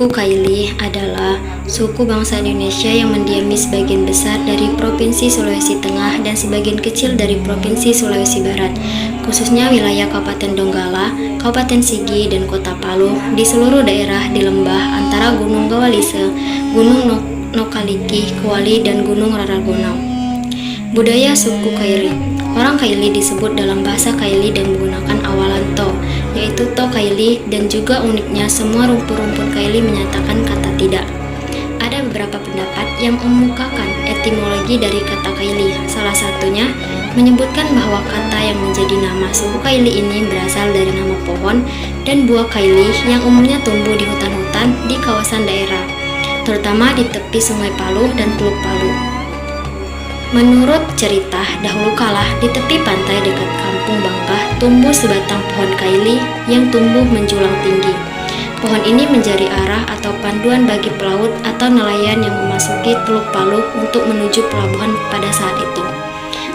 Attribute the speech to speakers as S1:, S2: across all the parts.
S1: Suku Kaili adalah suku bangsa Indonesia yang mendiami sebagian besar dari Provinsi Sulawesi Tengah dan sebagian kecil dari Provinsi Sulawesi Barat, khususnya wilayah Kabupaten Donggala, Kabupaten Sigi, dan Kota Palu di seluruh daerah di lembah antara Gunung Gawalise, Gunung Nokaliki, Kuali, dan Gunung Raragonau. Budaya suku Kaili. Orang Kaili disebut dalam bahasa Kaili dan menggunakan awalan to, yaitu to Kaili, dan juga uniknya semua rumpun-rumpun Kaili menyatakan kata tidak. Ada beberapa pendapat yang mengemukakan etimologi dari kata Kaili. Salah satunya menyebutkan bahwa kata yang menjadi nama suku Kaili ini berasal dari nama pohon dan buah Kaili yang umumnya tumbuh di hutan-hutan di kawasan daerah, terutama di tepi Sungai Palu dan Teluk Palu. Menurut cerita, dahulu kala di tepi pantai dekat Kampung Bangkah tumbuh sebatang pohon Kaili yang tumbuh menjulang tinggi. Pohon ini menjadi arah atau panduan bagi pelaut atau nelayan yang memasuki Teluk Palu untuk menuju pelabuhan pada saat itu.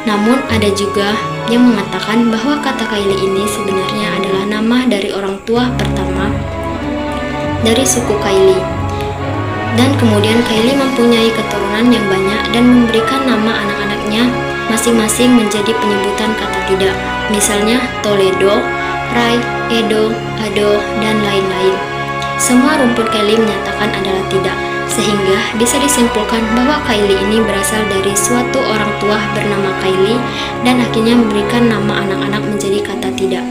S1: Namun ada juga yang mengatakan bahwa kata Kaili ini sebenarnya adalah nama dari orang tua pertama dari suku Kaili. Dan kemudian Kaili mempunyai keturunan yang banyak dan memberikan nama anak-anaknya masing-masing menjadi penyebutan kata tidak. Misalnya Toledo, Rai, Edo, Ado, dan lain-lain. Semua rumpun Kaili menyatakan adalah tidak, sehingga bisa disimpulkan bahwa Kaili ini berasal dari suatu orang tua bernama Kaili dan akhirnya memberikan nama anak-anak menjadi kata tidak.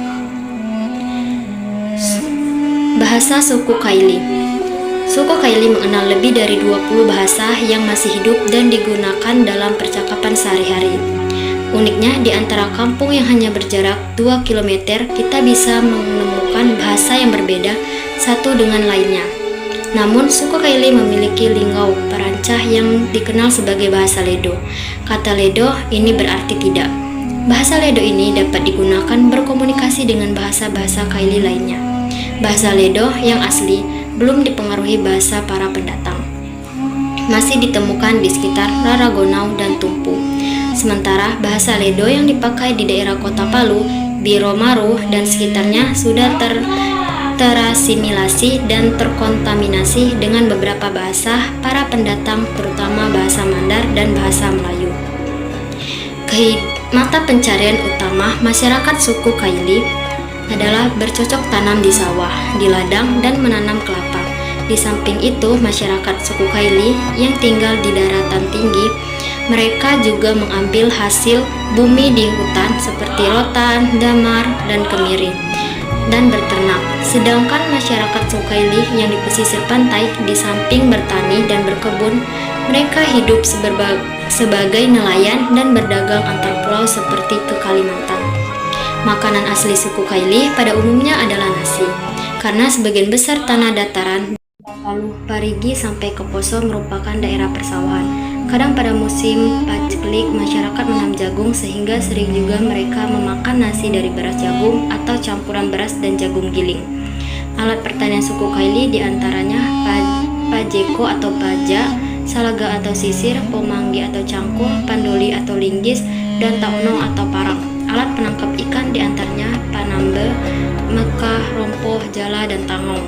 S1: Bahasa suku Kaili. Suku Kaili mengenal lebih dari 20 bahasa yang masih hidup dan digunakan dalam percakapan sehari-hari. Uniknya, di antara kampung yang hanya berjarak 2 km, kita bisa menemukan bahasa yang berbeda satu dengan lainnya. Namun, suku Kaili memiliki lingau perancah yang dikenal sebagai bahasa Ledo. Kata Ledo ini berarti tidak. Bahasa Ledo ini dapat digunakan berkomunikasi dengan bahasa-bahasa Kaili lainnya. Bahasa Ledo yang asli belum dipengaruhi bahasa para pendatang. Masih ditemukan di sekitar Raragonau dan Tumpu. Sementara bahasa Ledo yang dipakai di daerah Kota Palu, Biro Maru, dan sekitarnya sudah terasimilasi dan terkontaminasi dengan beberapa bahasa para pendatang, terutama bahasa Mandar dan bahasa Melayu. Mata pencarian utama masyarakat suku Kaili adalah bercocok tanam di sawah, di ladang, dan menanam kelapa. Di samping itu, masyarakat suku Kaili yang tinggal di daratan tinggi, mereka juga mengambil hasil bumi di hutan seperti rotan, damar, dan kemiri, dan berternak. Sedangkan masyarakat suku Kaili yang di pesisir pantai, di samping bertani dan berkebun, mereka hidup sebagai nelayan dan berdagang antar pulau seperti ke Kalimantan. Makanan asli suku Kaili pada umumnya adalah nasi, karena sebagian besar tanah dataran Palu, Parigi, sampai ke Poso merupakan daerah persawahan. Kadang pada musim paceklik masyarakat menanam jagung, sehingga sering juga mereka memakan nasi dari beras jagung atau campuran beras dan jagung giling. Alat pertanian suku Kaili diantaranya pajeko atau paja, salaga atau sisir, pomanggi atau cangkul, pandoli atau linggis, dan taunong atau parang. Alat penangkap ikan diantaranya panambe, mekah, rompoh, jala, dan tangong.